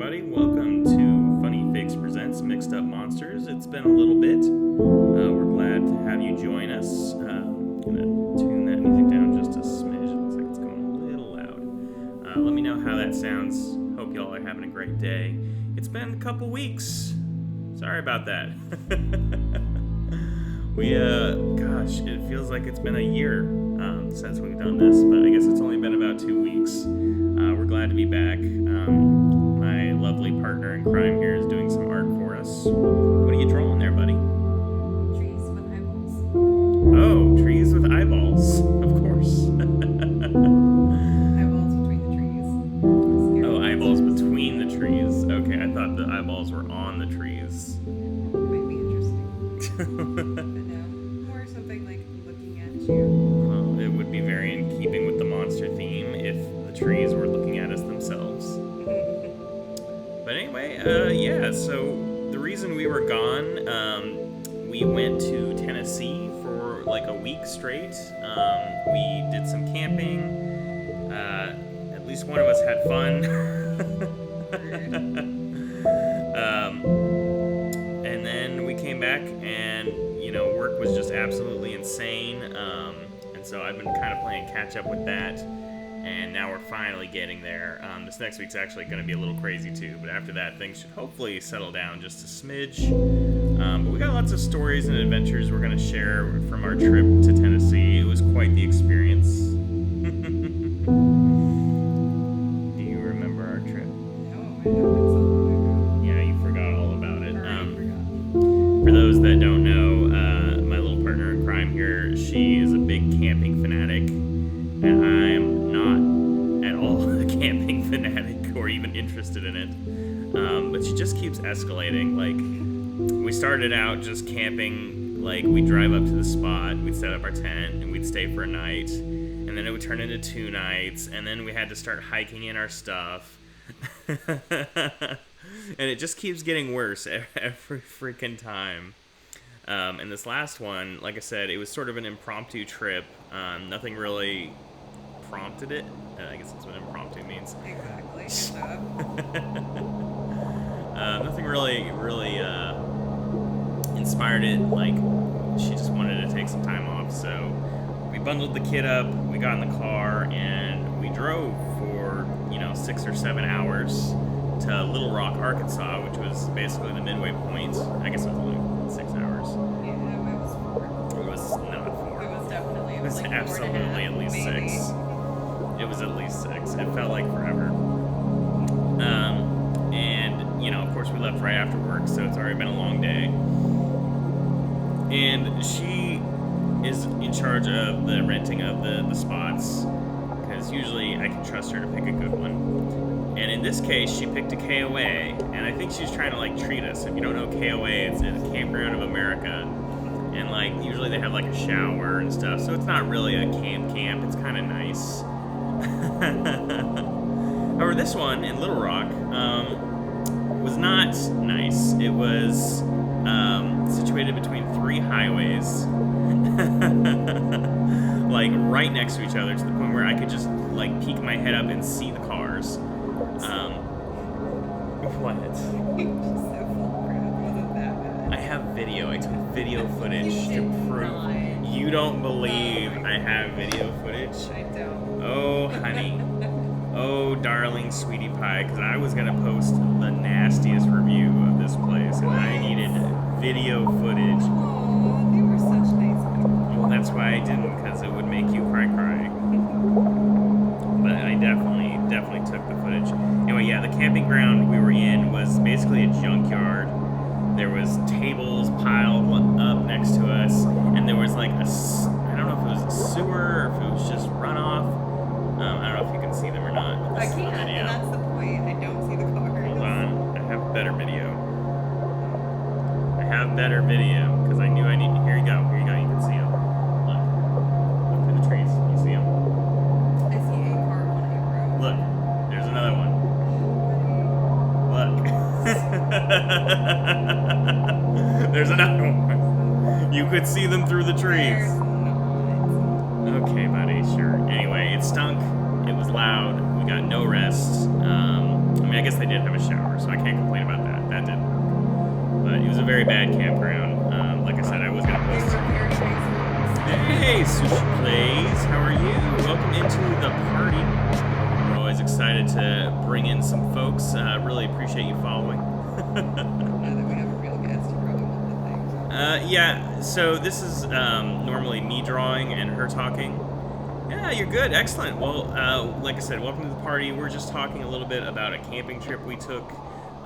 everybody. Welcome to Funny Fakes Presents Mixed Up Monsters. It's been a little bit. We're glad to have you join us. I'm going to tune that music down just a smidge. It looks like it's going a little loud. Let me know how that sounds. Hope y'all are having a great day. It's been a couple weeks. Sorry about that. Gosh, it feels like it's been a year since we've done this, but I guess it's only been about 2 weeks. We're glad to be back. My lovely partner in crime here is doing some art for us. What are you drawing there, buddy? Trees with eyeballs. Oh, trees with eyeballs, of course. Eyeballs between the trees. Oh, eyeballs between the trees. Okay, I thought the eyeballs were on the trees. Might be interesting. But no, more something like looking at you. Well, it would be very in keeping with the monster theme if the trees were looking at us themselves. But anyway, so the reason we were gone, we went to Tennessee for like a week straight. We did some camping. At least one of us had fun. And then we came back and, work was just absolutely insane. And so I've been kind of playing catch up with that. And now we're finally getting there. This next week's actually going to be a little crazy too, but after that, things should hopefully settle down just a smidge. But we got lots of stories and adventures we're going to share from our trip to Tennessee. It was quite the experience. Do you remember our trip? No, I know it's so long ago. Yeah, you forgot all about it. Or I forgot. For those that don't know, my little partner in crime here, she is a big camping fanatic, and I'm not at all a camping fanatic or even interested in it. But she just keeps escalating. Like, we started out just camping, like we'd drive up to the spot, we'd set up our tent, and we'd stay for a night, and then it would turn into 2 nights, and then we had to start hiking in our stuff. And it just keeps getting worse every freaking time. And this last one, like I said, it was sort of an impromptu trip. Nothing really prompted it. I guess that's what impromptu means. Exactly. Good job. Nothing really inspired it. Like, she just wanted to take some time off. So we bundled the kid up, we got in the car, and we drove for, 6 or 7 hours to Little Rock, Arkansas, which was basically the midway point. I guess it was only 6 hours. Yeah, it was 4. It was not 4. It was definitely. It was like absolutely 4.5, at least maybe. 6. It was at least 6. It felt like forever. And, of course we left right after work, so it's already been a long day. And she is in charge of the renting of the spots, because usually I can trust her to pick a good one. And in this case, she picked a KOA, and I think she's trying to, treat us. If you don't know KOA, it's a Campground of America. And, usually they have, a shower and stuff, so it's not really a camp. It's kind of nice. However, this one in Little Rock was not nice. It was situated between 3 highways, right next to each other, to the point where I could just, peek my head up and see the cars. What? You're just so full of crap. It wasn't that bad. I have video. I took video footage You to did prove. not. You don't believe I have video footage? I don't. Oh, honey. Oh, darling sweetie pie, because I was going to post the nastiest review of this place, and I needed video footage. Oh, they were such nice people. Well, that's why I didn't, because it would make you cry. But I definitely took the footage. Anyway, yeah, the camping ground we were in was basically a junkyard. There was tables piled up next to us, and there was I don't know if it was a sewer or if it was just runoff. I don't know if you can see them or not. But I this is the can't, video. and that's the point. I don't see the cars. Hold on, I have better video. Because I knew I need to. Here you go, you can see them. Look through the trees, you see them? I see a car on a road. Look, there's another one. Look. There's another one. You could see them through the trees. There's not. Okay, buddy, sure. Anyway, it stunk. It was loud. We got no rest. I guess they did have a shower, so I can't complain about that. That didn't work. But it was a very bad campground. Like I said, I was going to post. Hey, Sushi Plays, how are you? Welcome into the party. We're always excited to bring in some folks. Really appreciate you following. Now that we have a real guest, you probably want the thing. Yeah, so this is normally me drawing and her talking. Yeah, you're good. Excellent. Well, like I said, welcome to the party. We're just talking a little bit about a camping trip we took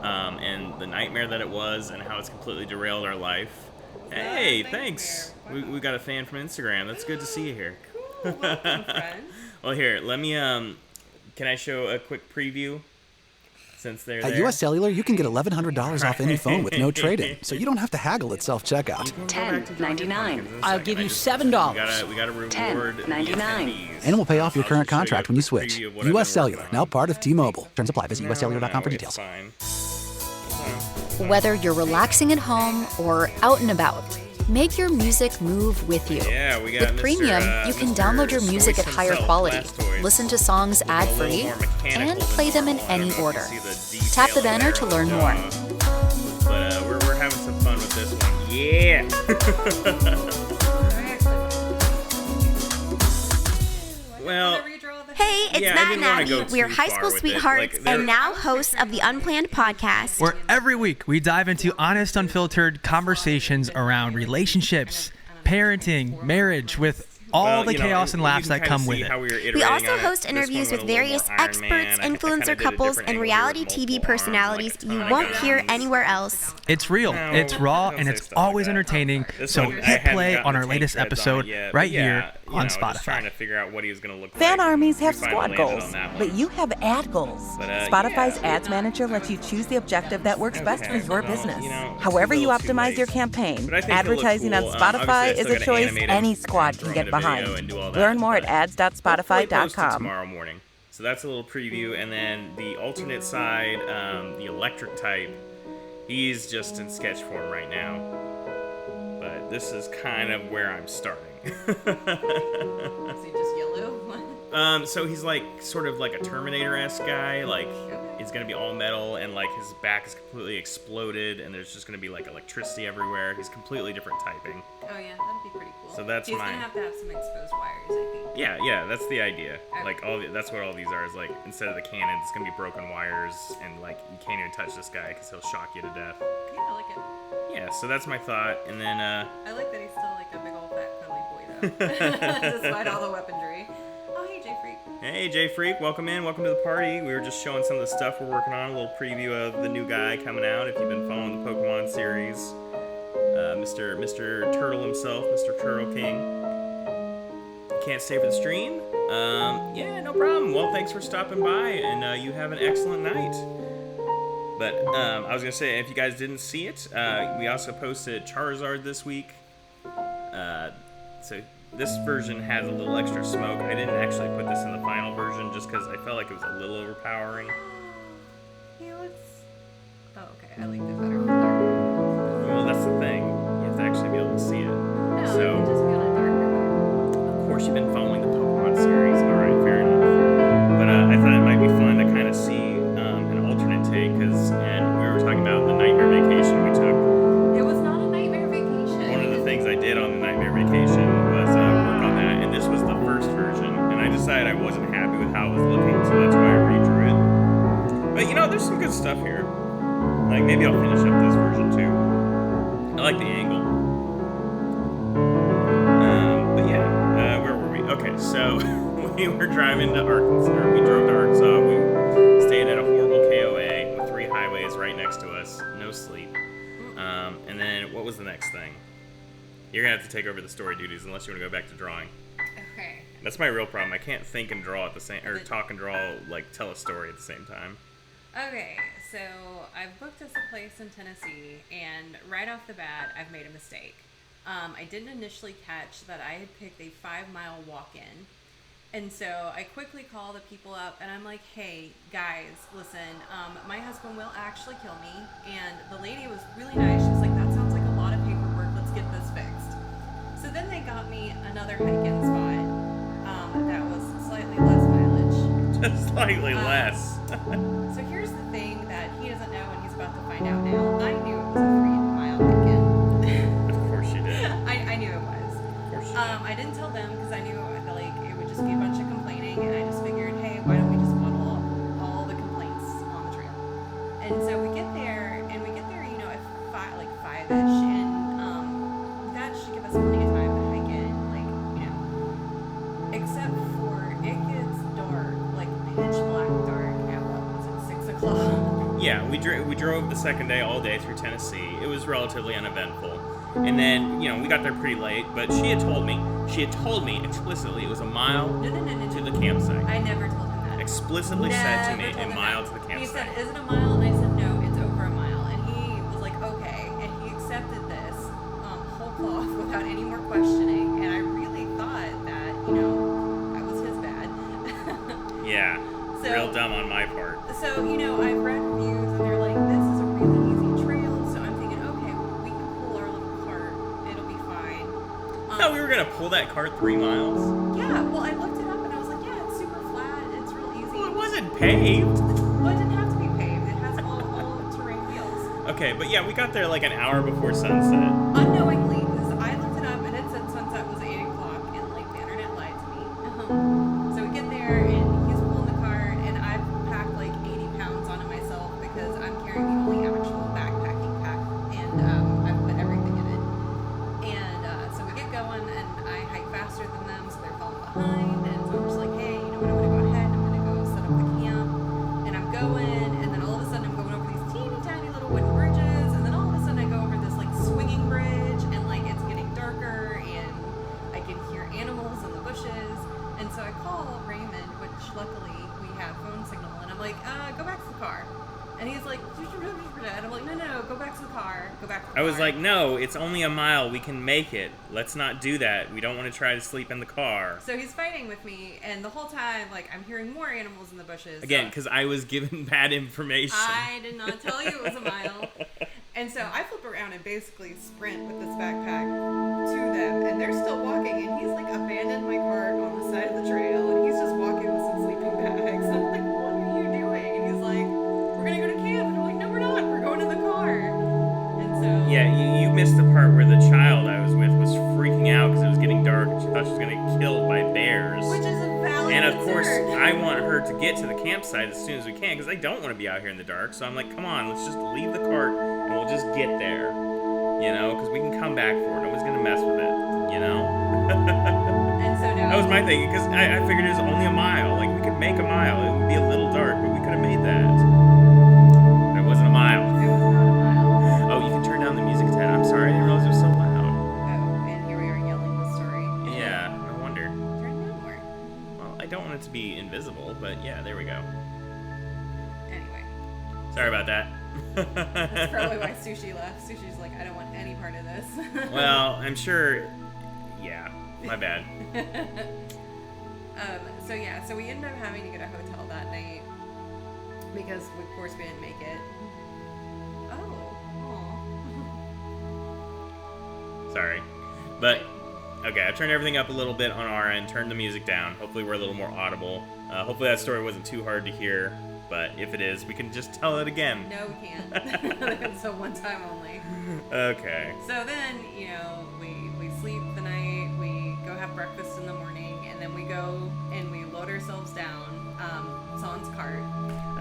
and the nightmare that it was and how it's completely derailed our life. Hey, thanks. We got a fan from Instagram. That's good to see you here. Cool. Welcome, friend. Well, here, let me, can I show a quick preview? Since they're At there. US Cellular, you can get $1,100 off any phone with no trade-in, so you don't have to haggle at self-checkout. $10.99. I'll give you $7. We gotta reward $10.99. attendees. And we'll pay off your I'll current just show you contract a when you quick switch. preview of what I've been US Cellular, working now on. part of T-Mobile. Terms apply. Visit uscellular.com for It's details. fine. Whether you're relaxing at home or out and about, make your music move with you. Yeah, we got With Mr. Premium, you can Mr. download your music at Toys higher himself, quality, Blast Toys. listen to songs A little ad-free, more mechanical and than play them in normal. I any don't know if order. you see the Tap the detail banner there to on learn the more. dog. But we're having some fun with this one. Yeah! Well, Whenever you draw the Hey, it's Yeah, I Matt didn't and wanna Abby. go We're too high far school with it. sweethearts Like, they're- and now hosts of the Unplanned podcast. Where every week we dive into honest, unfiltered conversations around relationships, parenting, marriage, with all well, the you know, chaos and you laughs can that kinda come see with it. how we were We iterating also on it. host This interviews one with went a little various more Iron experts, Man. I kinda influencer did a couples, different and angle reality with TV multiple arms, personalities like a you ton of won't guns. hear anywhere else. It's real, No, it's raw, don't and say it's stuff like always that. entertaining. This So one, I hit hadn't play gotten on our the latest tank treads on episode it yet, right but yeah, here you know, on just trying Spotify. to figure out what he was going to look Fan like. armies We have finally squad landed goals, on that one. but you have ad goals. But, Spotify's yeah. Ads Manager lets you choose the objective that works best for Okay, your well, business. you know, it's However a you little too optimize late. your campaign, But I think he'll look advertising cool. on Obviously, I Spotify still is a gotta choice animate any it squad and can draw get in a video behind. and do all that, Learn more at but hopefully post it ads.spotify.com. tomorrow morning. So that's a little preview, and then the alternate side, the electric type, he's just in sketch form right now. But this is kind of where I'm starting. Is he just yellow? So he's like sort of like a Terminator-esque guy. Like it's gonna be all metal, and like his back is completely exploded, and there's just gonna be like electricity everywhere. He's completely different typing. Oh yeah, that'd be pretty cool. So that's He's mine. gonna have to have some exposed wires, I think. Yeah, that's the idea. Okay. Like that's what all these are. Is like instead of the cannon, it's gonna be broken wires, and like you can't even touch this guy because he'll shock you to death. Yeah, I like it. Yeah, so that's my thought, and then I like that he's still like a big old fat cuddly boy though, despite all the weaponry. Oh hey, Jay Freak. hey, Jay Freak, welcome in, welcome to the party. We were just showing some of the stuff we're working on, a little preview of the new guy coming out. If you've been following the Pokemon series, Mr. Turtle himself, Mr. Turtle King. Can't stay for the stream? Yeah, no problem. Well, thanks for stopping by, and you have an excellent night. But I was gonna say, if you guys didn't see it, we also posted Charizard this week. So this version has a little extra smoke. I didn't actually put this in the final version just because I felt like it was a little overpowering. He looks. Oh okay, I like this better. From darker. Well, that's the thing. You have to actually be able to see it. No, it So, can just be on a darker. of course, you've been following the Pokemon series. All right, fair enough. But I thought it might be fun to kind of see an alternate take, and we were talking about the Nightmare Vacation we took. It was not a nightmare vacation. One of the things I did on the Nightmare Vacation was work on that, and this was the first version, and I decided I wasn't happy with how it was looking, so that's why I redrew it. But you know, there's some good stuff here. Like maybe I'll finish up this version too. I like the angle. But yeah, where were we? Okay, so we were driving to Arkansas, or we drove to Arkansas. We stayed at a horrible KOA with 3 highways right next to us, no sleep. And then what was the next thing? You're gonna have to take over the story duties unless you want to go back to drawing. Okay. That's my real problem. I can't think and draw at the same, or talk and draw, like tell a story at the same time. Okay, so I've booked us a place in Tennessee, and right off the bat, I've made a mistake. I didn't initially catch that I had picked a 5-mile walk-in. And so I quickly call the people up, and I'm like, hey, guys, listen, my husband will actually kill me. And the lady was really nice. She's like, that sounds like a lot of paperwork. Let's get this fixed. So then they got me another hike-in spot that was slightly less mileage. Just slightly less. So here's the thing that he doesn't know and he's about to find out now. I knew it was a 3-mile weekend. Of course you did. I knew it was. Of course you did. I didn't tell them because I knew like it would just be a bunch of complaining, and I just figured, hey, why don't we just bottle up all the complaints on the trail? And so we get there, at five-ish, and that should give us plenty of time to hike in, except for it gets dark, like pitch black dark at what was it, 6 o'clock? Yeah, we drove the second day all day through Tennessee. It was relatively uneventful. And then, we got there pretty late, but she had told me explicitly it was a mile No. to the campsite. I never told him that. Explicitly said to Never me told a him mile that. to the campsite. He said, is it a mile? And I said, no, it's over a mile. And he was like, okay. And he accepted this whole cloth without any more questioning. And I really thought that, that was his bad. Yeah, So- real dumb on my part. So, I've read reviews and they're like, this is a really easy trail. So I'm thinking, okay, we can pull our little cart. It'll be fine. No, we were going to pull that cart 3 miles. Yeah, well, I looked it up and I was like, yeah, it's super flat. It's real easy. Well, it wasn't paved. Well, it didn't have to be paved. It has all terrain wheels. Okay, but yeah, we got there like an hour before sunset. Unknowingly, because I looked it up and it said sunset was 8 o'clock, and the internet lied to me. So we get there and he's pulling the cart, and I've packed like 80 pounds onto myself because I'm carrying the only actual backpacking pack, and I've put everything in it. And so we get going, and I hike faster than them, so they're falling behind. And so I'm just like, hey, you know what? I'm gonna go ahead. I'm gonna go set up the camp, and I'm going, and then all of a sudden I'm going over these teeny tiny little wooden bridges, and then all of a sudden I go over this like swinging bridge, and like it's getting darker, and I can hear animals in the bushes, and so I call Raymond, which luckily we have phone signal, and I'm like, go back to the car, and he's like, and I'm like, no, go back to the car, go back to the car. I was like, no, it's only a mile. We can make it. Let's not do that. We don't want to try to sleep in the car. So he's fighting with me, and the whole time, like, I'm hearing more animals in the bushes. Again, so because I was given bad information. I did not tell you it was a mile. And so I flip around and basically sprint with this backpack to them, and they're still walking, and he's like abandoned my cart on the side of the trail, and he's just walking with some sleeping bags. And I'm like, what are you doing? And he's like, we're gonna go to camp. And I'm like, no, we're not. We're going to the car. And so Yeah, you missed the part where the child I was with was freaking out because it was getting dark and she thought she was going to get killed by bears. which is a valid And of course, concern. I want her to get to the campsite as soon as we can because I don't want to be out here in the dark. So I'm like, come on, let's just leave the cart and we'll just get there. Because we can come back for it. Nobody's going to mess with it, And so now That was my thinking because I figured it was only a mile. Like, we could make a mile. It would be a little dark, but we could have made that. But it wasn't a mile. it was not a mile. Oh, you can turn down the music, Ted. I'm sorry. I didn't realize it was so loud. Oh, and here we are yelling the story. Yeah, no wonder. Turn it down more. Well, I don't want it to be invisible, but yeah, there we go. Anyway. Sorry about that. That's probably why Sushi left. Sushi's like, I don't want any part of this. Well, I'm sure. Yeah, my bad. So we ended up having to get a hotel that night because, of course, we didn't make it. Sorry. But, okay, I turned everything up a little bit on our end, turned the music down. Hopefully we're a little more audible. Hopefully that story wasn't too hard to hear, but if it is, we can just tell it again. No, we can't. So one time only. Okay. So then, we sleep the night, we go have breakfast in the morning, and then we go and we load ourselves down, Son's cart.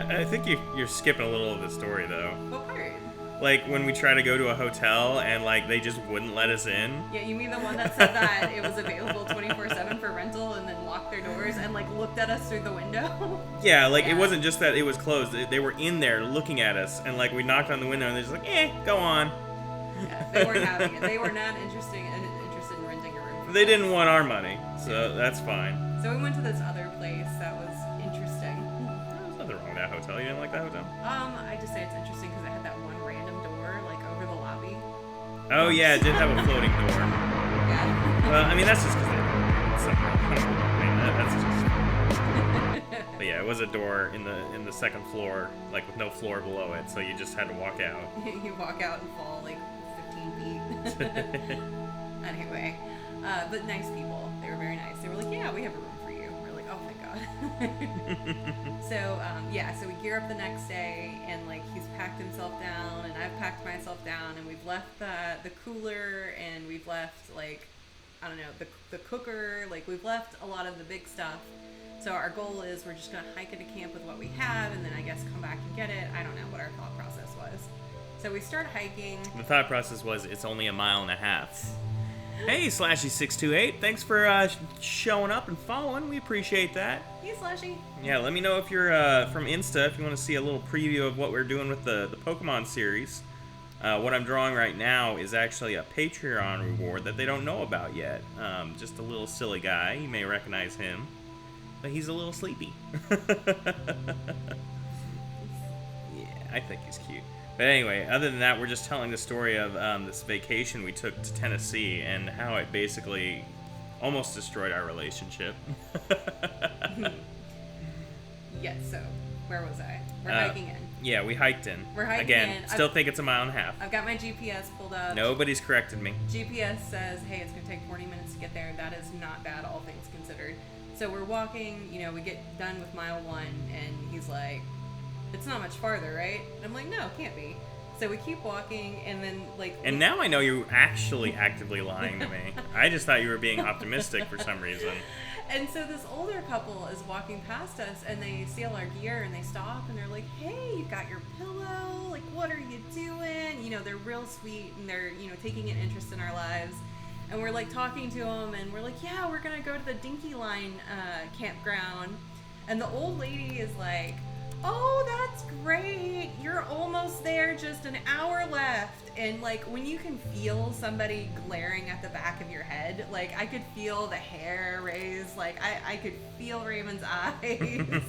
I think you're skipping a little of the story, though. What part? Like, when we try to go to a hotel and, like, they just wouldn't let us in. Yeah, you mean the one that said that it was available 24/7 for rental and then locked their doors and, like, looked at us through the window? Yeah, like, Yeah. it wasn't just that it was closed. They were in there looking at us, and, like, we knocked on the window, and they're just like, go on. Yeah, they weren't having it. They were not interested in renting a room. from They us. didn't want our money, so that's fine. So we went to this other place that was interesting. There's nothing wrong with that hotel. You didn't like that hotel? I just say it's interesting because it had that one random door, like, over the lobby. Oh, yeah, it did have a floating door. Yeah. Well, I mean, that's just because that's just... But yeah, it was a door in the second floor, like, with no floor below it, so you just had to walk out. You walk out and fall, like, 15 feet. Anyway, but nice people. They were very nice. They were like, yeah, we have a room for you. We're like, oh my god. God. So we gear up the next day, and like he's packed himself down, and I've packed myself down, and we've left the cooler, and we've left like, I don't know, the cooker, like we've left a lot of the big stuff. So our goal is we're just gonna hike into camp with what we have, and then I guess come back and get it. I don't know what our thought process was. So we start hiking. The thought process was it's only 1.5 miles. Hey, Slashy628, thanks for showing up and following. We appreciate that. Hey, Slashy. Yeah, let me know if you're from Insta, if you want to see a little preview of what we're doing with the Pokemon series. What I'm drawing right now is actually a Patreon reward that they don't know about yet. Just a little silly guy. You may recognize him, but he's a little sleepy. Yeah, I think he's cute. But anyway, other than that, we're just telling the story of this vacation we took to Tennessee and how it basically almost destroyed our relationship. Yes, so where was I? We're hiking in. Yeah, we hiked in. We're hiking Again, in. still think it's 1.5 miles. I've got my GPS pulled up. Nobody's corrected me. GPS says, hey, it's going to take 40 minutes to get there. That is not bad, all things considered. So we're walking, we get done with mile 1, and he's like, it's not much farther, right? And I'm like, no, it can't be. So we keep walking, and then, like... And now I know you're actually actively lying to me. I just thought you were being optimistic for some reason. And so this older couple is walking past us, and they see all our gear, and they stop, and they're like, hey, you got your pillow? Like, what are you doing? They're real sweet, and they're, taking an interest in our lives. And we're, like, talking to them, and we're like, yeah, we're going to go to the Dinky Line campground. And the old lady is like, oh, that's great. You're almost there, just an hour left. And like when you can feel somebody glaring at the back of your head, like I could feel the hair raise, like I could feel Raymond's eyes.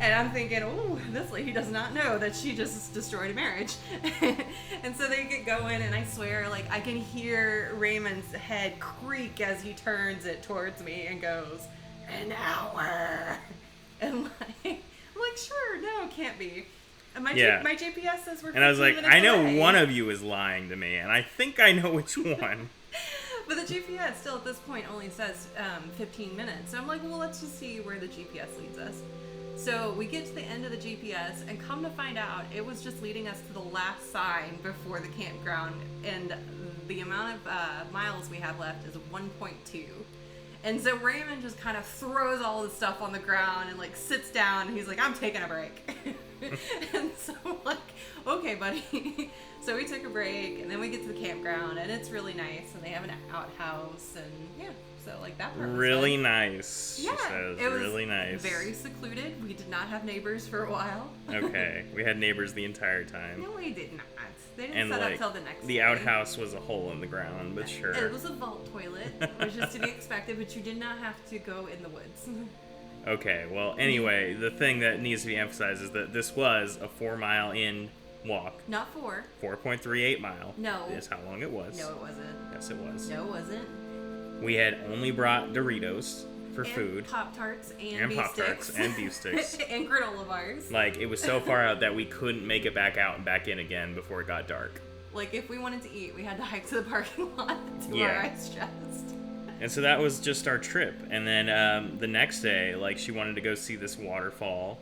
And I'm thinking, oh, this lady does not know that she just destroyed a marriage. And so they get going, and I swear, like I can hear Raymond's head creak as he turns it towards me and goes, an hour. And like, I'm like, sure, no, it can't be. And my GPS says we're 15 And I was like, minutes I know away. one of you is lying to me, and I think I know which one. But the GPS still at this point only says 15 minutes. So I'm like, well, let's just see where the GPS leads us. So we get to the end of the GPS, and come to find out, it was just leading us to the last sign before the campground. And the amount of miles we have left is 1.2. And so Raymond just kind of throws all the stuff on the ground and like sits down, and he's like, I'm taking a break. And so I'm like, okay, buddy. So we took a break, and then we get to the campground, and it's really nice, and they have an outhouse, and yeah, so like that part was Really fun. nice, she Yeah, says. it was Really nice. very secluded. We did not have neighbors for a while. Okay, we had neighbors the entire time. No, we did not. They didn't And set like, up till the next the day. outhouse was a hole in the ground, but sure. It was a vault toilet, which is to be expected, but you did not have to go in the woods. Okay, well, anyway, the thing that needs to be emphasized is that this was a 4-mile in walk. Not 4. 4.38 mile. No. Is how long it was. No, it wasn't. Yes, it was. No, it wasn't. We had only brought Doritos for And food. Pop-Tarts and And beef Pop-Tarts sticks. and beef sticks. And granola bars. Like, it was so far out that we couldn't make it back out and back in again before it got dark. Like, if we wanted to eat, we had to hike to the parking lot to Yeah. our ice chest. And so that was just our trip. And then the next day, like, she wanted to go see this waterfall.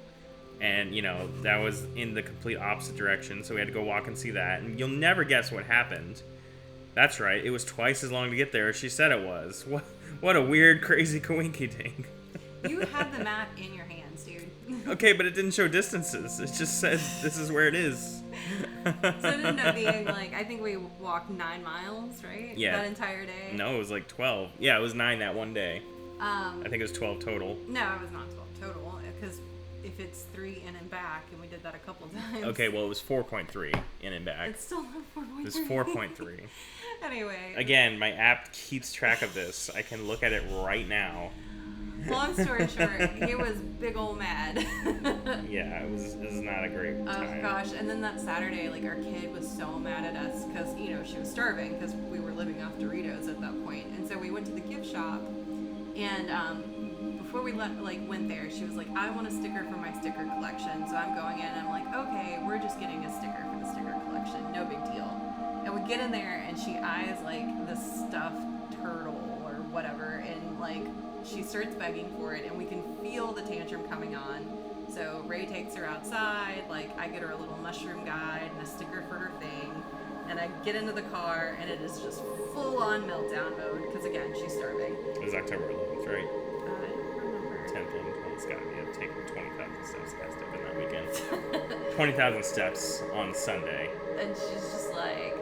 And, that was in the complete opposite direction. So we had to go walk and see that. And you'll never guess what happened. That's right. It was twice as long to get there as she said it was. What a weird, crazy coinky-dink. You had the map in your hands, dude. Okay, but it didn't show distances. It just said this is where it is. So it ended up being, like, I think we walked 9 miles, right? Yeah. That entire day? No, it was like 12. Yeah, it was 9 that one day. I think it was 12 total. No, it was not 12 total, because if it's 3 in and back, and we did that a couple times. Okay, well, it was 4.3 in and back. It's still not 4.3. It was 4.3. Anyway. Again, my app keeps track of this. I can look at it right now. Long story short, he was big ol' mad. Yeah, it was not a great time. Oh gosh, and then that Saturday, like, our kid was so mad at us because, she was starving because we were living off Doritos at that point. And so we went to the gift shop, and before we went there, she was like, I want a sticker for my sticker collection. So I'm going in, and I'm like, okay, we're just getting a sticker for the sticker collection, no big deal. And we get in there, and she eyes, like, this stuffed turtle or whatever, and, like, she starts begging for it, and we can feel the tantrum coming on. So Ray takes her outside, like I get her a little mushroom guide and a sticker for her thing, and I get into the car, and it is just full on meltdown mode, because again, she's starving. It was October 11th, right? I don't remember. 10th, 11th, it's gotta be. I've taken 20,000 steps, has to have been that weekend. 20,000 steps on Sunday. And she's just like,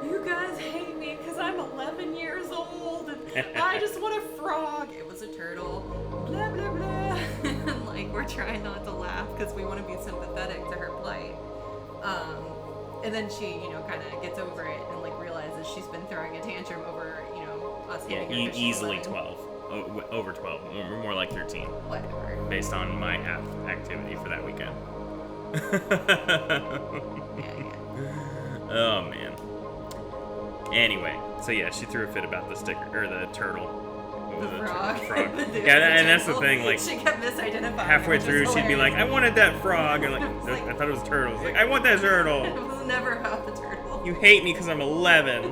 you guys hate me because I'm 11 years old and I just want a frog. It was a turtle. Blah, blah, blah. And like, we're trying not to laugh because we want to be sympathetic to her plight. And then she, kind of gets over it and like realizes she's been throwing a tantrum over, us Yeah, hitting her 'cause she's easily 11. 12. Over 12. More like 13. Whatever. Based on my activity for that weekend. Yeah. Oh, man. Anyway, so yeah, she threw a fit about the sticker, or the turtle. What was The it? frog. Frog. The Yeah, and that's the turtle. thing, like, she kept misidentifying. halfway it, which through, is she'd be like, hilarious. I wanted that frog. And like, It was like- I thought it was turtle. It's like, I want that turtle. It was never about the turtle. You hate me because I'm 11.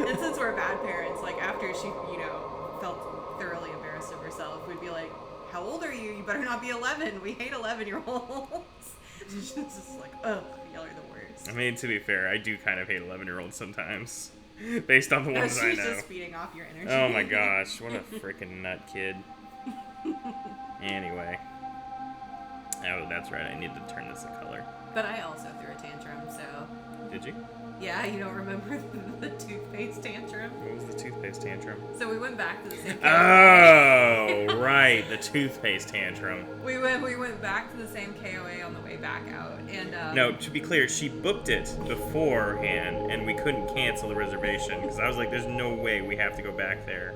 And since we're bad parents, like after she, felt thoroughly embarrassed of herself, we'd be like, how old are you? You better not be 11. We hate 11-year-olds. She's just like, ugh, y'all are the worst. I mean, to be fair, I do kind of hate 11-year-olds sometimes. Based on the No, ones I she's know. just feeding off your energy. Oh my gosh, what a freaking nut kid. Anyway. Oh, that's right, I need to turn this a color. But I also threw a tantrum, so... Did you? Yeah, you don't remember the toothpaste tantrum? What was the toothpaste tantrum? So we went back to the same Oh, right, the toothpaste tantrum. We went back to the same KOA on the way back out, and No, to be clear, she booked it beforehand, and we couldn't cancel the reservation, because I was like, there's no way we have to go back there.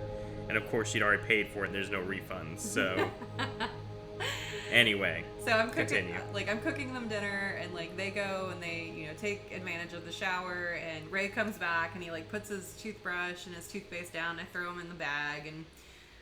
And of course, she'd already paid for it, and there's no refunds, so... Anyway, so I'm cooking, continue. I'm cooking them dinner, and like they go and they, take advantage of the shower. And Ray comes back and he like puts his toothbrush and his toothpaste down. I throw them in the bag, and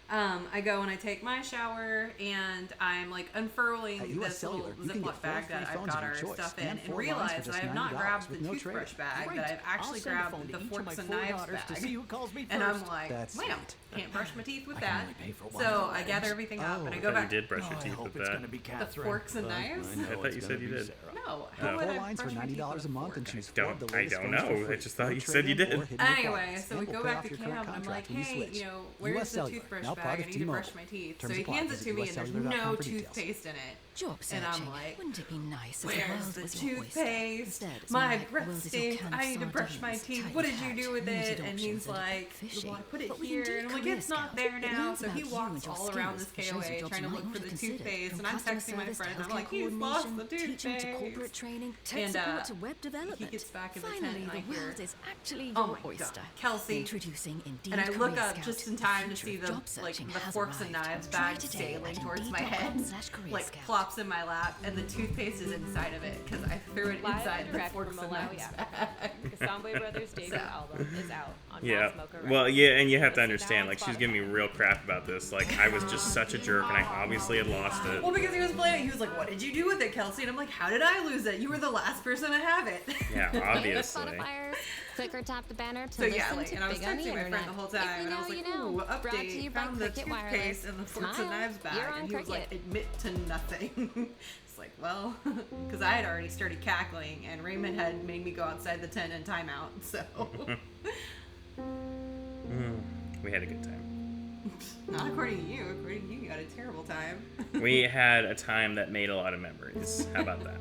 I go and I take my shower, and I'm like unfurling At US this little Cellular, you can Ziploc get 4 bag free that I've phones got of our your choice stuff in, and and 4 lines realize for that just I have not $90 grabbed the with no toothbrush trade-in. bag, Great. that I've actually I'll send a grabbed phone to the each of forks my and 4 knives daughters to bag. see who calls me And I'm first. like, That's well, sweet. can't brush my teeth with I can that. only pay for one So of I those. gather everything up and I I go thought back. you did brush your I teeth hope with it's that. gonna be The Catherine, forks and but knives? I know I thought it's you gonna said you be did. Sarah. No, how would Four I lines for brush my teeth $90 with a month fork? and choose Don't- 4 of the I latest don't phones for know. free. I just thought No you said you trade-in did. or hidden Anyway, requirements, so we and go we'll pay back off to your camp, current and I'm contract like, when you hey, switch. where's US the Cellular, toothbrush now bag? part I of need to T-Mobile. brush my teeth. Terms So he apply. hands it Visit to me, and there's uscellular.com no for details. toothpaste in it. Job And I'm searching. like, Wouldn't it be nice if the where's world the was your oyster? toothpaste? Instead, it's My more like the breath world is your stinks. can of I need to brush my sardines, teeth. tightly What did you packed, do with limited it? And options he's that are like, fishy. well, I put it But with here. Indeed And I'm like, Career it's not Scout, there it now. learns So he about you walks and your all around this skills, shows you KOA jobs trying you to might look for want the to consider, toothpaste. from And I'm customer texting my service to friend. I'm healthcare like, he's lost the coordination, teaching to corporate toothpaste. training, tech And, support to web development. he gets back in the tent Finally, and I the hear, world is actually oh your my oyster. God, Kelsey. Introducing Indeed And I look Career up Scout. just in The time to future see of the job like searching the has forks and arrived. knives Try bag today sailing at towards my head, Indeed.com/career like scout. plops in my lap, and the toothpaste is inside of it because I threw it Live inside and the direct forks from and Malawi, knives Africa. bag. The Soundwave Brothers debut So- album is out on Yeah. Smoker Records. Well, yeah, and you have to Listen now understand, on like, she's giving me Spotify. real crap about this. Like, I was just such a jerk, and I obviously had lost it. Well, because he was playing, he was like, "What did you do with it, Kelsey?" And I'm like, "How did I lose it? You were the last person to have it." Yeah, Hey, obviously. Spotifyers, click or tap the banner to So listen yeah, like, to and I was Big on the texting my friend Internet. the whole If time, you and I know, was like, you know. "Ooh, Brought to update! you by Found the Cricket toothpaste Wireless. and the forks and Smile. knives bag," You're on and he was like, Cricket. "Admit to nothing." It's like, well, because I had already started cackling, and Raymond had made me go outside the tent and timeout. So We had a good time. not according to you. According to you, you had a terrible time. We had a time that made a lot of memories. How about that?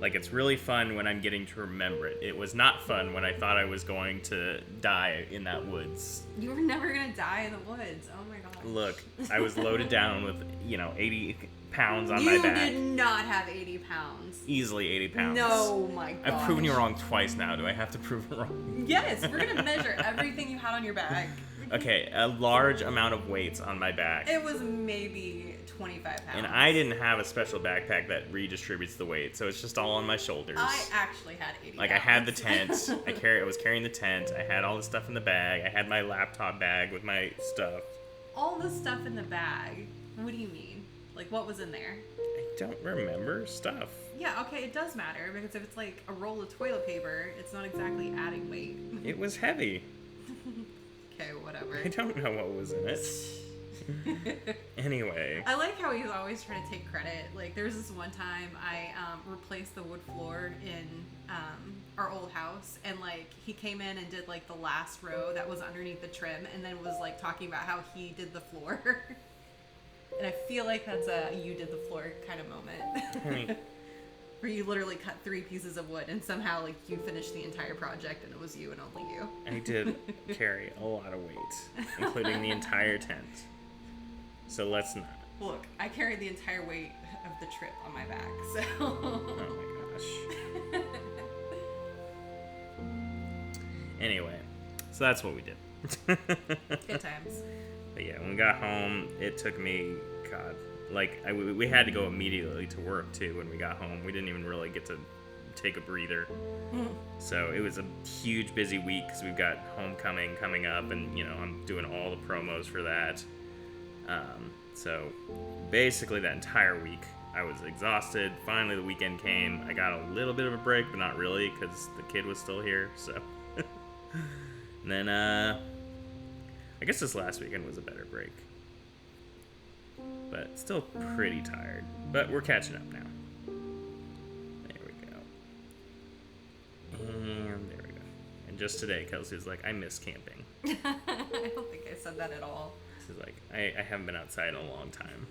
Like, it's really fun when I'm getting to remember it. It was not fun when I thought I was going to die in that woods. You were never gonna die in the woods. Oh my god. Look, I was loaded down with, 80 pounds on You my back. did not have 80 pounds. Easily 80 pounds. No, my god. I've proven you wrong twice now. Do I have to prove it wrong? Yes, we're gonna measure everything you had on your back. Okay, a large amount of weights on my back. It was maybe 25 pounds. And I didn't have a special backpack that redistributes the weight, so it's just all on my shoulders. I actually had 80 Like, pounds. I had the tent. I was carrying the tent. I had all the stuff in the bag. I had my laptop bag with my stuff. All the stuff in the bag. What do you mean? Like, what was in there? I don't remember stuff. Yeah, okay, it does matter, because if it's like a roll of toilet paper, it's not exactly adding weight. It was heavy. Okay, whatever. I don't know what was in it. Anyway. I like how he's always trying to take credit. Like, there was this one time I replaced the wood floor in our old house, and like he came in and did like the last row that was underneath the trim, and then was like talking about how he did the floor. And I feel like that's a you did the floor kind of moment. Where you literally cut 3 pieces of wood and somehow like you finished the entire project and it was you and only you. I did carry a lot of weight, including the entire tent. So let's not. Look, I carried the entire weight of the trip on my back, so. Oh my gosh. Anyway, so that's what we did. Good times. But yeah, when we got home, it took me, God, like, we had to go immediately to work, too, when we got home. We didn't even really get to take a breather. So it was a huge, busy week, because we've got homecoming coming up, and, you know, I'm doing all the promos for that. So basically that entire week, I was exhausted. Finally, the weekend came. I got a little bit of a break, but not really, because the kid was still here, so. And then, I guess this last weekend was a better break. But still pretty tired. But we're catching up now. There we go. And there we go. And just today, Kelsey's like, I miss camping. I don't think I said that at all. She's like, I haven't been outside in a long time.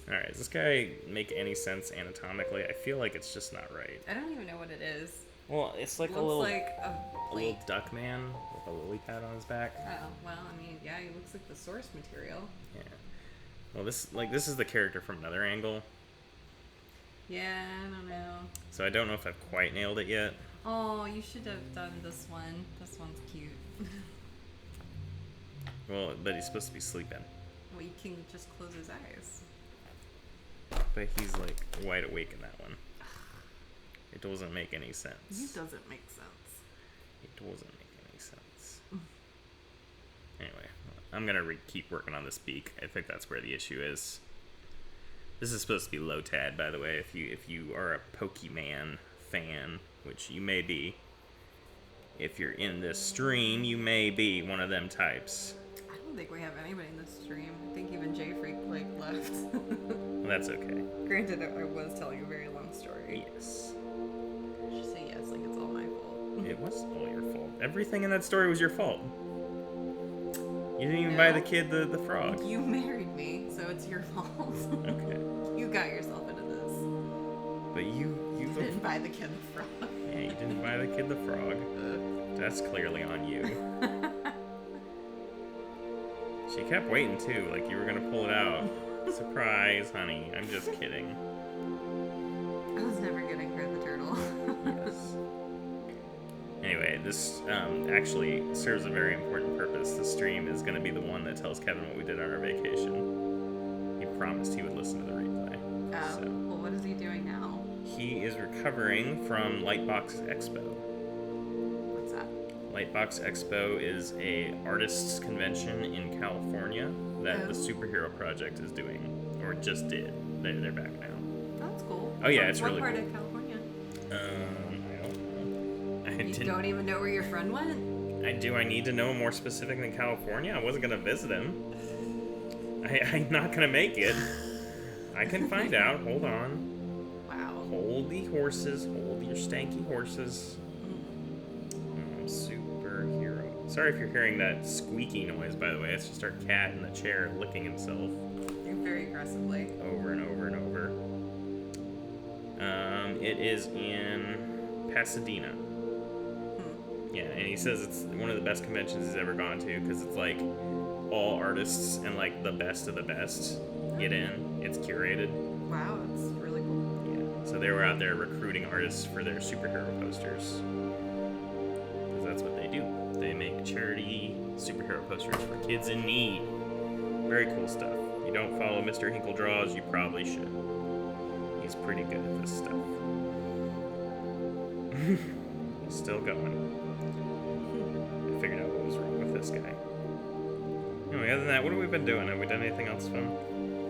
Alright, does this guy make any sense anatomically? I feel like it's just not right. I don't even know what it is. Well, it's like It a looks little, like a little duck man with a lily pad on his back. Oh, well, I mean, yeah, he looks like the source material. Yeah. Well, this is the character from another angle. Yeah, I don't know. So I don't know if I've quite nailed it yet. Oh, you should have done this one. This one's cute. Well, but he's supposed to be sleeping. Well, you can just close his eyes. But he's like wide awake in that one. It doesn't make any sense. It doesn't make sense. It doesn't make any sense. Anyway, I'm gonna keep working on this beak. I think that's where the issue is. This is supposed to be low tad, by the way. If you are a Pokemon fan, which you may be, if you're in this stream, you may be one of them types. I don't think we have anybody in this stream. I think even J Freak like left. Well, that's okay. Granted, I was telling a very long story. Yes. You should say yes, like it's all my fault. It was all your fault. Everything in that story was your fault. You didn't even buy the kid the frog. You married me, so it's your fault. Okay. You got yourself into this. But you didn't buy the kid the frog. Yeah, you didn't buy the kid the frog. That's clearly on you. She kept waiting too, like you were gonna pull it out. Surprise, honey. I'm just kidding. I was never getting her the turtle. Yes. Anyway, this actually serves a very important purpose. The stream is going to be the one that tells Kevin what we did on our vacation. He promised he would listen to the replay. Oh, So, well, what is he doing now? he is recovering from Lightbox Expo. What's that? Lightbox Expo is a artists convention in California that the Superhero Project is doing, or just did. They're back now. That's cool. Oh yeah, it's what really part cool. of California? I don't know. You don't even know where your friend went? Do I need to know more specific than California? I wasn't gonna visit him. I'm not gonna make it. I can find out. Hold on. Wow. Hold the horses. Hold your stanky horses. Superhero. Sorry if you're hearing that squeaky noise, by the way. It's just our cat in the chair licking himself. Very aggressively. Over and over and over. It is in Pasadena. Yeah, and he says it's one of the best conventions he's ever gone to because it's like all artists and like the best of the best get in. It's curated. Wow, that's really cool. Yeah. So they were out there recruiting artists for their superhero posters. Because that's what they do. They make charity superhero posters for kids in need. Very cool stuff. If you don't follow Mr. Hinkle Draws, you probably should. He's pretty good at this stuff. He's still going. I figured out what was wrong with this guy. Anyway, other than that, what have we been doing? Have we done anything else fun?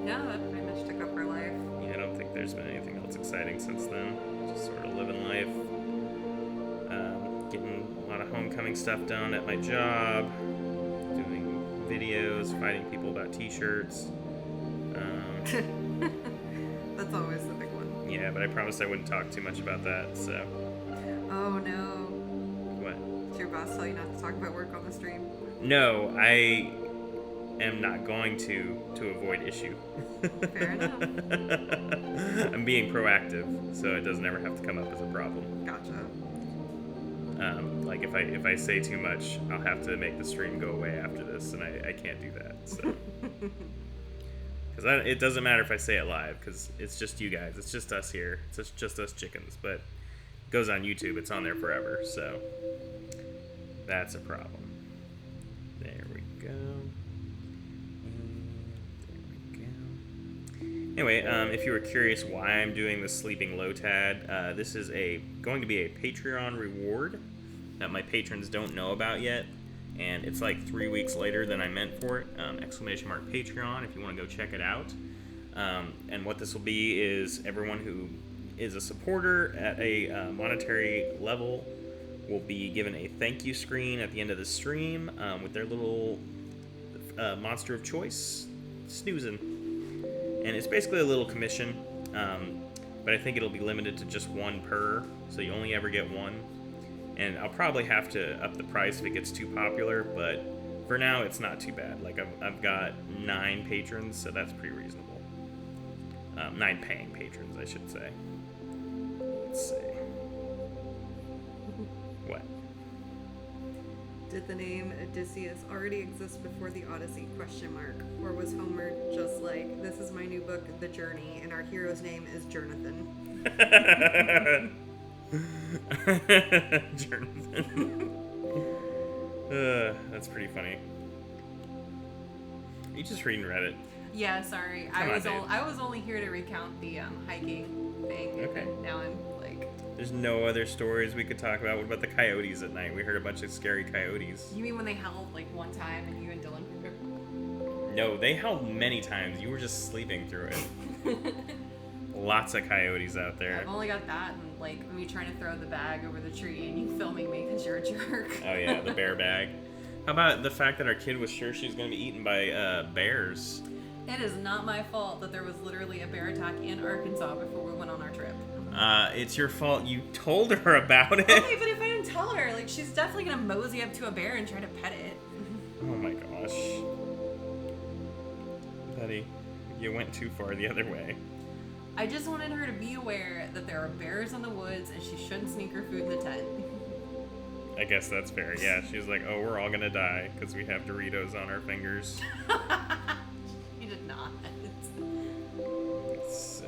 No, that pretty much took up her life. Yeah, I don't think there's been anything else exciting since then. Just sort of living life. Getting a lot of homecoming stuff done at my job, doing videos, fighting people about t-shirts. That's always the big one. Yeah, but I promised I wouldn't talk too much about that, so. Oh no. What? Did your boss tell you not to talk about work on the stream? No, I am not going to avoid issue. Fair enough. I'm being proactive, so it doesn't ever have to come up as a problem. Gotcha. Like if I say too much, I'll have to make the stream go away after this, and I can't do that. So, because it doesn't matter if I say it live, because it's just you guys, it's just us here, it's just us chickens. But it goes on YouTube, it's on there forever, so that's a problem. There we go. Anyway, if you were curious why I'm doing the Sleeping Lotad, this is going to be a Patreon reward that my patrons don't know about yet, and it's like 3 weeks later than I meant for it. ! Patreon if you want to go check it out. And what this will be is everyone who is a supporter at a monetary level will be given a thank you screen at the end of the stream with their little monster of choice snoozing. And it's basically a little commission, but I think it'll be limited to just one per, so you only ever get one. And I'll probably have to up the price if it gets too popular, but for now it's not too bad. Like I've got 9 patrons, so that's pretty reasonable. 9 paying patrons, I should say. Let's see. What? Did the name Odysseus already exist before the Odyssey? ? Or was Homer just like, this is my new book, The Journey, and our hero's name is Jonathan? Jonathan. That's pretty funny. You just reading Reddit. Yeah, sorry. I was only here to recount the hiking thing. Okay. And now I'm like... There's no other stories we could talk about. What about the coyotes at night? We heard a bunch of scary coyotes. You mean when they howled like one time and you and Dylan... No, they howled many times. You were just sleeping through it. Lots of coyotes out there. I've only got that and like me trying to throw the bag over the tree and you filming me because you're a jerk. Oh yeah, the bear bag. How about the fact that our kid was sure she was going to be eaten by bears? It is not my fault that there was literally a bear attack in Arkansas before we went on our trip. It's your fault. You told her about it. Okay, but if I didn't tell her, like, she's definitely gonna mosey up to a bear and try to pet it. Oh my gosh. Buddy, you went too far the other way. I just wanted her to be aware that there are bears in the woods and she shouldn't sneak her food in the tent. I guess that's fair. Yeah, she was like, oh, we're all gonna die because we have Doritos on our fingers. You did not. Let's see.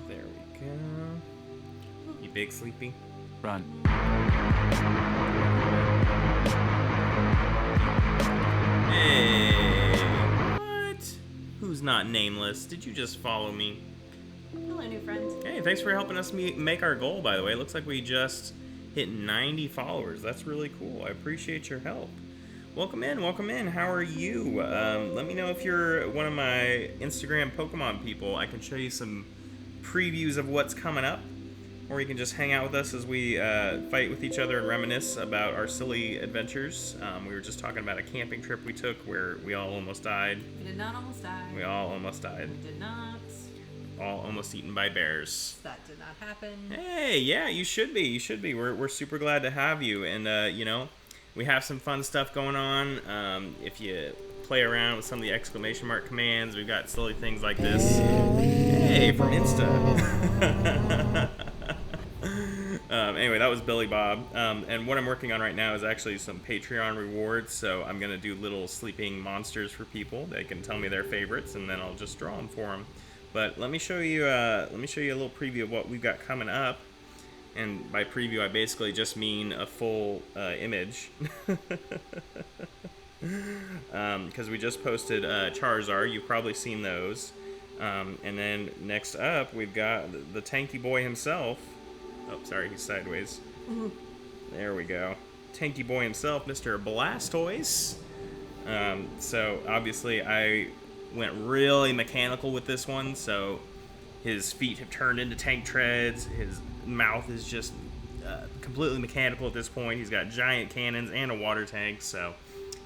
There we go. You big sleepy? Run. Hey. What? Who's not nameless? Did you just follow me? Hello, new friend. Hey, thanks for helping us make our goal, by the way. It looks like we just hit 90 followers. That's really cool. I appreciate your help. Welcome in, welcome in. How are you? Let me know if you're one of my Instagram Pokemon people. I can show you some previews of what's coming up. Or you can just hang out with us as we fight with each other and reminisce about our silly adventures. We were just talking about a camping trip we took where we all almost died. We did not almost die. We all almost died. We did not. All almost eaten by bears. That did not happen. Hey, yeah, you should be. You should be. We're super glad to have you. And, you know, we have some fun stuff going on. If you play around with some of the exclamation mark commands, we've got silly things like this. Hey, from Insta. Anyway, that was Billy Bob. And what I'm working on right now is actually some Patreon rewards. So I'm going to do little sleeping monsters for people. They can tell me their favorites, and then I'll just draw them for them. But let me show you a little preview of what we've got coming up. And by preview, I basically just mean a full image. Because we just posted Charizard. You've probably seen those. And then next up, we've got the tanky boy himself. Oh, sorry, he's sideways. There we go. Tanky boy himself, Mr. Blastoise. So obviously I went really mechanical with this one, so his feet have turned into tank treads, his mouth is just completely mechanical at this point. He's got giant cannons and a water tank, so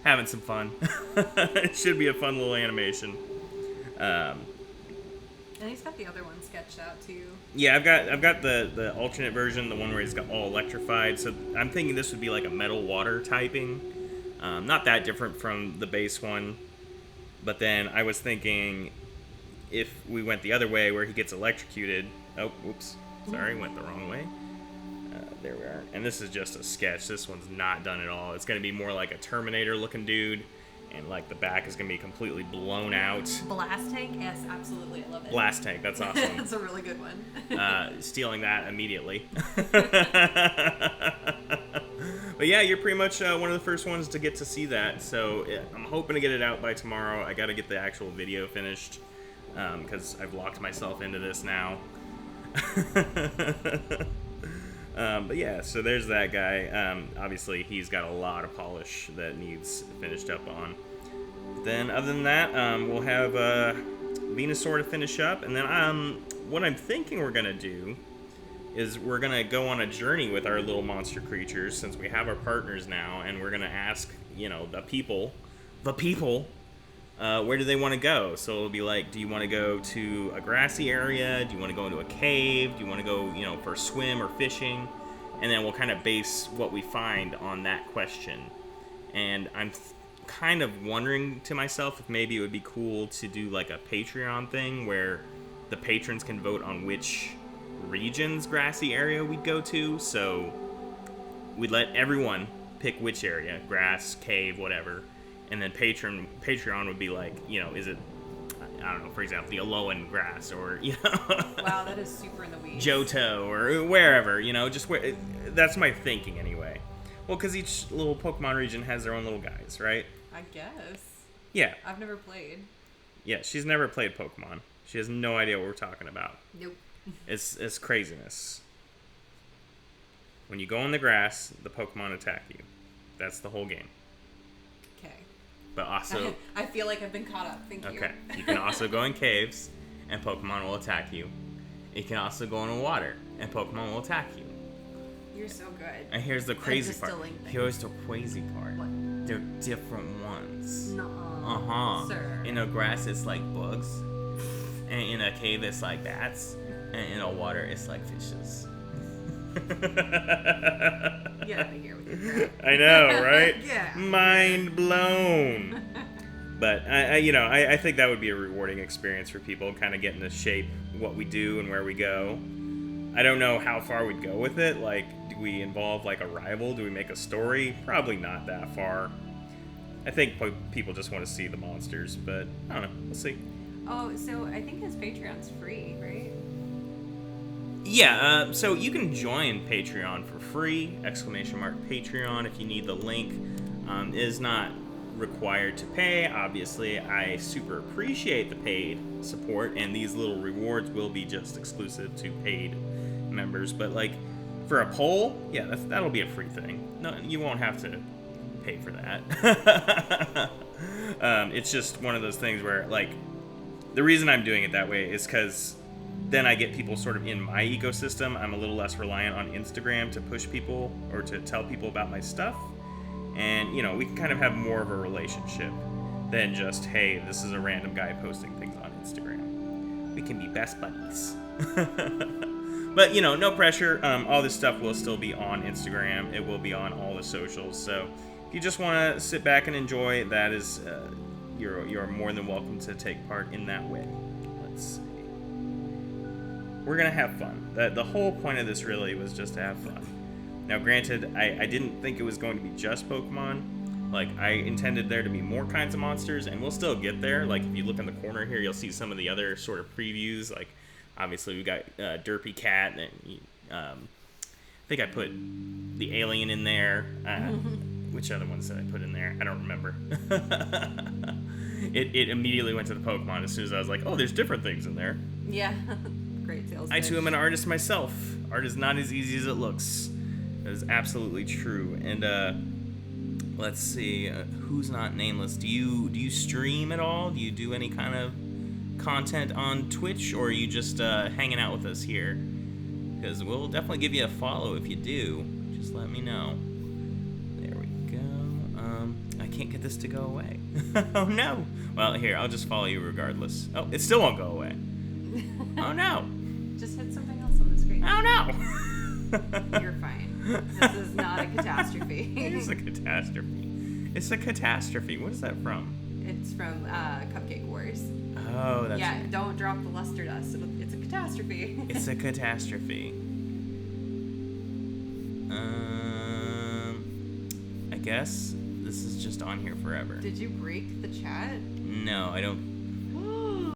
having some fun. It should be a fun little animation. And he's got the other one sketched out too. Yeah, I've got the alternate version, the one where he's got all electrified. So I'm thinking this would be like a metal water typing. Not that different from the base one. But then I was thinking if we went the other way where he gets electrocuted. Oh, whoops. Sorry, went the wrong way. There we are. And this is just a sketch. This one's not done at all. It's going to be more like a Terminator looking dude. And like the back is going to be completely blown out. Blast tank? Yes, absolutely. I love it. Blast tank. That's awesome. That's a really good one. Stealing that immediately. But yeah, you're pretty much one of the first ones to get to see that. So yeah, I'm hoping to get it out by tomorrow. I got to get the actual video finished because I've locked myself into this now. But yeah, so there's that guy. Obviously, he's got a lot of polish that needs finished up on. Then, other than that, we'll have Venusaur to finish up. And then what I'm thinking we're going to do is we're going to go on a journey with our little monster creatures since we have our partners now. And we're going to ask, the people, where do they want to go? So it'll be like, do you want to go to a grassy area? Do you want to go into a cave? Do you want to go, for a swim or fishing? And then we'll kind of base what we find on that question. And I'm kind of wondering to myself if maybe it would be cool to do like a Patreon thing where the patrons can vote on which region's grassy area we'd go to. So we'd let everyone pick which area, grass, cave, whatever. And then Patreon would be like, is it, I don't know, for example, the Alolan grass or, Wow, that is super in the weeds. Johto or wherever, just where, that's my thinking anyway. Well, because each little Pokemon region has their own little guys, right? I guess. Yeah. I've never played. Yeah, she's never played Pokemon. She has no idea what we're talking about. Nope. It's craziness. When you go in the grass, the Pokemon attack you. That's the whole game. Okay. But also... I feel like I've been caught up. Thank you. Okay. You can also go in caves, and Pokemon will attack you. You can also go in water, and Pokemon will attack you. You're so good. And here's the crazy part. Distilling things. Here's the crazy part. What? They're different ones. Nuh-uh. Sir. In a grass, it's like bugs. And in a cave, it's like bats. And in a water, it's like fishes. Get out of here with your crap. I know, right? Yeah. Mind blown. But I think that would be a rewarding experience for people, kind of getting to shape what we do and where we go. I don't know how far we'd go with it. Like, do we involve like a rival? Do we make a story? Probably not that far. I think people just want to see the monsters, but I don't know. We'll see. Oh, so I think his Patreon's free, right? Yeah, so you can join Patreon for free, !Patreon, if you need the link. It is not required to pay. Obviously, I super appreciate the paid support, and these little rewards will be just exclusive to paid members. But like, for a poll, yeah, that'll be a free thing. No, you won't have to pay for that. It's just one of those things where, like, the reason I'm doing it that way is because then I get people sort of in my ecosystem. I'm a little less reliant on Instagram to push people or to tell people about my stuff. And, we can kind of have more of a relationship than just, hey, this is a random guy posting things on Instagram. We can be best buddies. But, no pressure. All this stuff will still be on Instagram. It will be on all the socials. So if you just want to sit back and enjoy, that is, you're more than welcome to take part in that way. Let's see. We're going to have fun. The whole point of this really was just to have fun. Now, granted, I didn't think it was going to be just Pokemon. Like, I intended there to be more kinds of monsters, and we'll still get there. Like, if you look in the corner here, you'll see some of the other sort of previews. Like, obviously, we got Derpy Cat, and I think I put the alien in there. Which other ones did I put in there? I don't remember. It immediately went to the Pokemon as soon as I was like, oh, there's different things in there. Yeah. Great sales. I too am an artist myself. Art is not as easy as it looks. That is absolutely true. And let's see, who's not nameless? Do you stream at all? Do you do any kind of content on Twitch, or are you just hanging out with us here? because we'll definitely give you a follow if you do. Just let me know. There we go. I can't get this to go away. Oh no. Well, here, I'll just follow you regardless. Oh, it still won't go away. Oh no. Just hit something else on the screen. Oh no. You're fine. This is not a catastrophe. It is a catastrophe. It's a catastrophe. What is that from? It's from Cupcake Wars. Oh, that's Yeah, don't drop the luster dust. It's a catastrophe. It's a catastrophe. I guess this is just on here forever. Did you break the chat? No, I don't